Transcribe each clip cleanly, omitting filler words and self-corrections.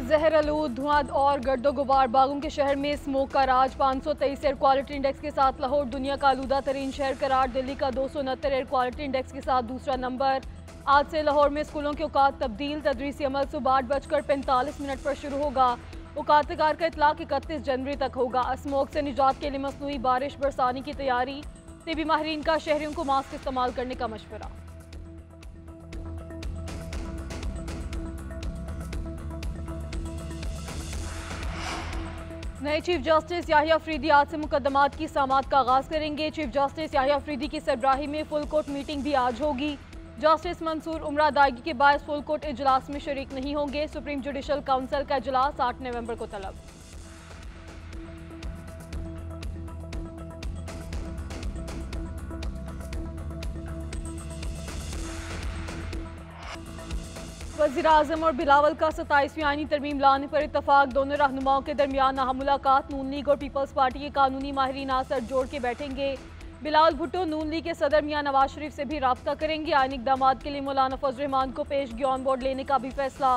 जहरआलूद धुआं और गर्दो गुबार, बागों के शहर में स्मोक का राज। 523 एयर क्वालिटी इंडेक्स के साथ लाहौर दुनिया का आलूदा तरीन शहर करार। दिल्ली का 269 एयर क्वालिटी इंडेक्स के साथ दूसरा नंबर। आज से लाहौर में स्कूलों के औकात तब्दील। तदरीसी अमल सुबह 8:45 पर शुरू होगा। औकातकार का इतलाक 31 जनवरी तक होगा। स्मोक से निजात के लिए मसनूई बारिश बरसाने की तैयारी। तिबी माहिरीन का शहरियों को मास्क इस्तेमाल करने का मशवरा। नए चीफ जस्टिस याहिया अफरीदी आज से मुकदमात की समाअत का आगाज करेंगे। चीफ जस्टिस याहिया अफरीदी की सरबराही में फुल कोर्ट मीटिंग भी आज होगी। जस्टिस मंसूर उमरा अदायगी के बाद फुल कोर्ट इजलास में शरीक नहीं होंगे। सुप्रीम जुडिशल काउंसिल का इजलास 8 नवंबर को तलब। वज़ीर-ए-आज़म और बिलावल का 27वीं आईनी तरमीम लाने पर इत्तफाक। दोनों रहनुमाओं के दरमियान अहम मुलाकात। नून लीग और पीपल्स पार्टी के कानूनी माहिरीन आज सर जोड़ के बैठेंगे। बिलावल भुट्टो नून लीग के सदर मियां नवाज शरीफ से भी राब्ता करेंगे। आईनी इक़दामात के लिए मौलाना फजल रहमान को पेशगी ऑन बोर्ड लेने का भी फैसला।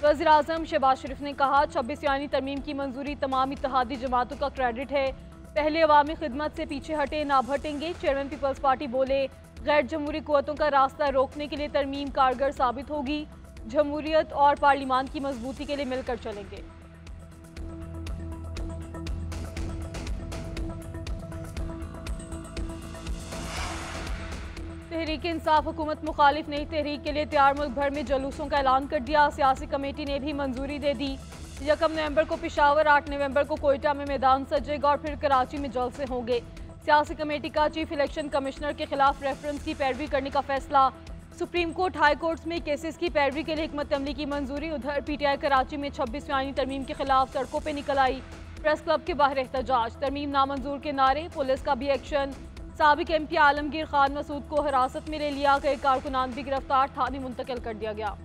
वज़ीर-ए-आज़म शहबाज शरीफ ने कहा, 26वीं आईनी तरमीम की मंजूरी तमाम इत्तेहादी जमातों का क्रेडिट है। पहले अवामी खिदमत से पीछे हटे ना हटेंगे। चेयरमैन पीपल्स पार्टी बोले, गैर जमहूरी कुव्वतों का रास्ता रोकने के लिए तरमीम कारगर साबित होगी। जमहूरियत और पार्लिमान की मजबूती के लिए मिलकर चलेंगे। तहरीक इंसाफ हुकूमत मुखालिफ नई तहरीक के लिए तैयार। मुल्क भर में जुलूसों का ऐलान कर दिया। सियासी कमेटी ने भी मंजूरी दे दी। 1 नवंबर को पेशावर, 8 नवंबर को कोयटा में मैदान सजेगा और फिर कराची में जलसे होंगे। सियासी कमेटी का चीफ इलेक्शन कमिश्नर के खिलाफ रेफरेंस की पैरवी करने का फैसला। सुप्रीम कोर्ट हाई कोर्ट्स में केसेस की पैरवी के लिए हिकमत अमली की मंजूरी। उधर पीटीआई कराची में 26वीं आईनी तरमीम के खिलाफ सड़कों पर निकल आई। प्रेस क्लब के बाहर एहतजाज। तरमीम नामंजूर के नारे, पुलिस का भी एक्शन। साबिक एमपी आलमगीर खान मसूद को हिरासत में ले लिया। कई कारकुनान भी गिरफ्तार, थाने मुंतकिल कर दिया गया।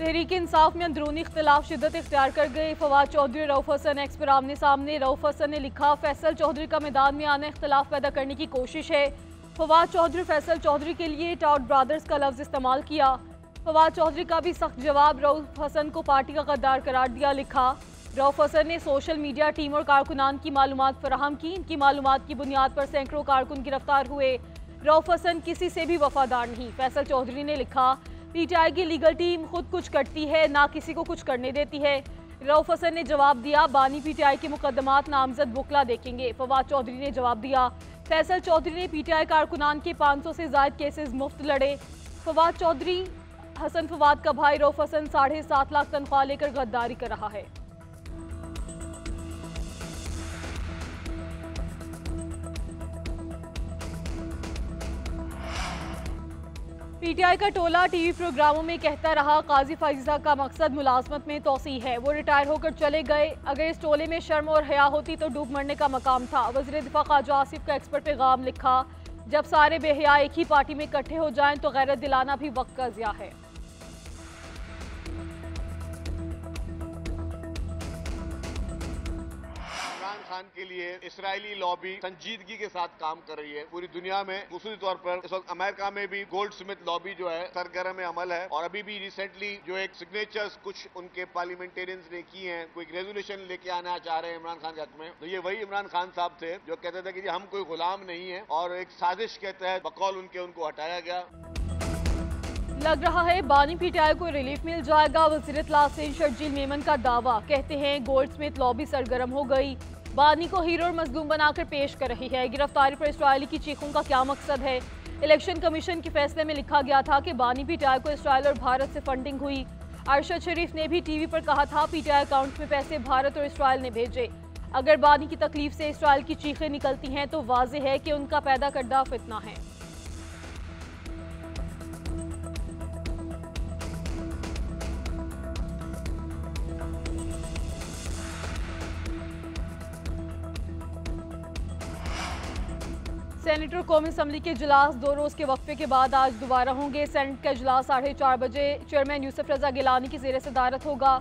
तहरीक इंसाफ में अंदरूनी इख्तिलाफ शिद्दत इख्तियार कर गए। फवाद चौधरी रऊफ हसन एक्स पर आमने सामने। रऊफ हसन ने लिखा, फैसल चौधरी का मैदान में आना इख्तिलाफ पैदा करने की कोशिश है। फवाद चौधरी फैसल चौधरी के लिए टाउट ब्रदर्स का लफ्ज इस्तेमाल किया। फवाद चौधरी का भी सख्त जवाब। रऊफ हसन को पार्टी का गद्दार करार दिया। लिखा, रऊफ हसन ने सोशल मीडिया टीम और कारकुनान की मालूमात फराहम की। इनकी मालूमात की बुनियाद पर सैकड़ों कारकुन गिरफ्तार हुए। रऊफ हसन किसी से भी वफादार नहीं। फैसल चौधरी ने लिखा, पीटीआई की लीगल टीम खुद कुछ करती है, ना किसी को कुछ करने देती है। रऊफ हसन ने जवाब दिया, बानी पीटीआई के मुकदमात नामजद बुकला देखेंगे। फवाद चौधरी ने जवाब दिया, फैसल चौधरी ने पीटीआई कारकुनान के 500 से ज्यादा केसेस मुफ्त लड़े। फवाद चौधरी हसन फवाद का भाई। रऊफ हसन 7.5 लाख तनख्वाह लेकर गद्दारी कर रहा है। पीटीआई का टोला टीवी प्रोग्रामों में कहता रहा, काजी फाइजा का मकसद मुलाजमत में तोसी है। वो रिटायर होकर चले गए। अगर इस टोले में शर्म और हया होती तो डूब मरने का मकाम था। वज़ीर दिफा ख्वाजा आसिफ का एक्सपर्ट पैगाम। लिखा, जब सारे बेहया एक ही पार्टी में इकट्ठे हो जाएं तो गैरत दिलाना भी वक्त का ज़िया है। इमरान खान के लिए इसराइली लॉबी संजीदगी के साथ काम कर रही है पूरी दुनिया में। दूसरी तौर पर इस वक्त अमेरिका में भी गोल्ड स्मिथ लॉबी जो है सरगर्म अमल है। और अभी भी रिसेंटली जो एक सिग्नेचर्स कुछ उनके पार्लियामेंटेरियंस ने की हैं, कोई रेजोल्यूशन लेके आना चाह रहे हैं इमरान खान के हक में। तो ये वही इमरान खान साहब थे जो कहते थे कि हम कोई गुलाम नहीं है, और एक साजिश के तहत बकौल उनके उनको हटाया गया। लग रहा है बानी पीटीआई को रिलीफ मिल जाएगा। वज़ीर इत्तला से शर्जील मेमन का दावा। कहते हैं गोल्ड स्मिथ लॉबी सरगर्म हो गई, बानी को हीरो और मजलूम बनाकर पेश कर रही है। गिरफ्तारी पर इसराइल की चीखों का क्या मकसद है? इलेक्शन कमीशन के फैसले में लिखा गया था कि बानी पीटीआई को इसराइल और भारत से फंडिंग हुई। अरशद शरीफ ने भी टीवी पर कहा था, पीटीआई अकाउंट में पैसे भारत और इसराइल ने भेजे। अगर बानी की तकलीफ से इसराइल की चीखें निकलती हैं तो वाज़ेह है कि उनका पैदा करदा फितना है। सेनेटर कौमी असम्बली के इजलास 2 रोज़ के वक्फे के बाद आज दोबारा होंगे। सेनेट का इजलास 4:30 बजे चेयरमैन यूसुफ रजा गिलानी की ज़ेर सदारत होगा।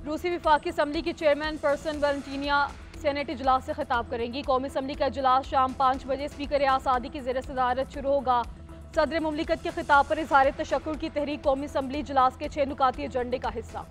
रूसी विफाकी असम्बली की चेयरमैन पर्सन वैलेंटीना सेनेट इजलास से खिताब करेंगी। कौमी असम्बली का इजलास शाम 5 बजे स्पीकर आसादी की ज़ेर सदारत शुरू होगा। सदर मुमलिकत के खिताब पर इजहार तशक्कुर की तहरीक कौमी असम्बली इजलास के 6 नुकाती एजेंडे का हिस्सा।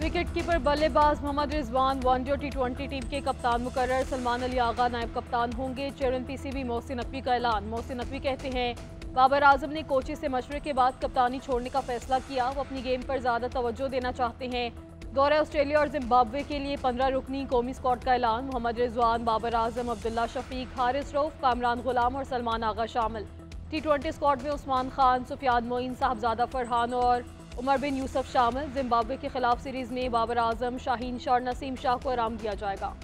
विकेट कीपर बल्लेबाज मोहम्मद रिजवान वनडे और T20 टीम के कप्तान मुकर्रर। सलमान अली आगा नायब कप्तान होंगे। चेयरमैन PCB मोहसिन नकवी का ऐलान। मोहसिन नकवी कहते हैं बाबर आजम ने कोचेज से मशवरे के बाद कप्तानी छोड़ने का फैसला किया। वो अपनी गेम पर ज़्यादा तवज्जो देना चाहते हैं। दौरे ऑस्ट्रेलिया और जिम्बाब्वे के लिए 15 रुकनी कौमी स्क्वाड का ऐलान। मोहम्मद रिजवान, बाबर आजम, अब्दुल्ला शफीक, हारिस रऊफ, कामरान गुलाम और सलमान आगा शामिल। T20 स्क्वाड में उस्मान खान, सुफियान मोइन, साहबजादा फरहान और उमर बिन यूसुफ शामिल। जिम्बाब्वे के खिलाफ सीरीज में बाबर आजम, शाहीन शाह और नसीम शाह को आराम दिया जाएगा।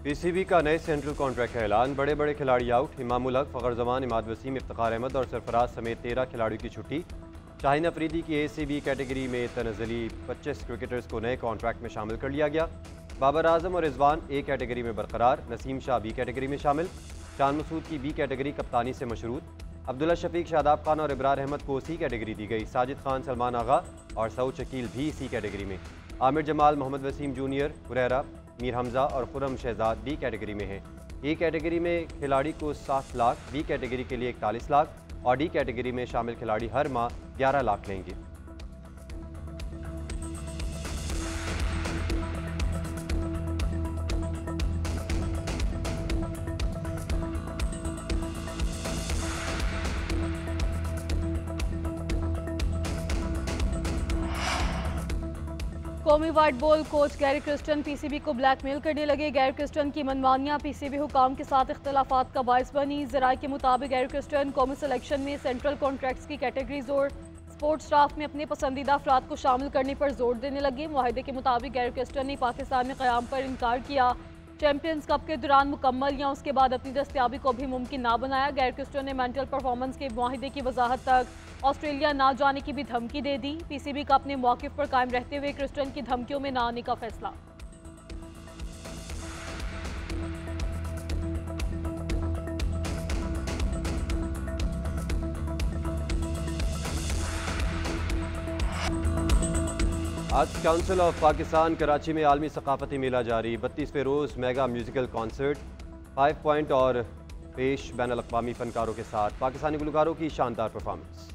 PCB का नए सेंट्रल कॉन्ट्रैक्ट का ऐलान। बड़े बड़े खिलाड़ी आउट। इमामुल हक, फ़खर जमान, इमाद वसीम, इफ्तिखार अहमद और सरफराज समेत 13 खिलाड़ियों की छुट्टी। शाहीन अफरीदी की ACB कैटेगरी में तनज़ली 25 क्रिकेटर्स को नए कॉन्ट्रैक्ट में शामिल कर लिया गया। बाबर आजम और रिजवान A कैटेगरी में बरकरार। नसीम शाह B कैटेगरी में शामिल। शान मसूद की B कैटेगरी कप्तानी से मशरूत। अब्दुल्ला शफीक, शादाब खान और इब्रार अहमद को C कैटेगरी दी गई। साजिद खान, सलमान आगा और सऊद शकील भी C कैटेगरी में। आमिर जमाल, मोहम्मद वसीम जूनियर, हुरैरा, मीर हमजा और खुरम शहजाद B कैटेगरी में हैं। A कैटेगरी में खिलाड़ी को 7 लाख, B कैटेगरी के लिए 41 लाख और D कैटेगरी में शामिल खिलाड़ी हर माह 11 लाख लेंगे। कौमी white ball coach Gary Kristen PCB को ब्लैकमेल करने लगे। गैरी क्रिस्टन की मनमानियां PCB हुकाम के साथ इख्तलाफात का बायस बनी। ज़राए के मुताबिक गैरी क्रिस्टन कौमी सिलेक्शन में सेंट्रल कॉन्ट्रैक्ट्स की कैटेगरीज और स्पोर्ट्स स्टाफ में अपने पसंदीदा अफराद को शामिल करने पर जोर देने लगे। मुआहदे के मुताबिक गैरी क्रिस्टन ने पाकिस्तान में क़याम पर इनकार किया। चैंपियंस कप के दौरान मुकम्मल या उसके बाद अपनी दस्तयाबी को भी मुमकिन ना बनाया। गैरी क्रिस्टन ने मेंटल परफॉर्मेंस के मुआहदे की वजाहत तक ऑस्ट्रेलिया ना जाने की भी धमकी दे दी। PCB का अपने मौक़िफ़ पर कायम रहते हुए क्रिस्टन की धमकियों में ना आने का फैसला। आज काउंसिल ऑफ पाकिस्तान कराची में आलमी सकाफती मेला जारी। 32वें रोज़ मेगा म्यूजिकल कॉन्सर्ट, 5 पॉइंट और पेश बैनुल अक़वामी फ़नकारों के साथ पाकिस्तानी गुलकारों की शानदार परफॉर्मेंस।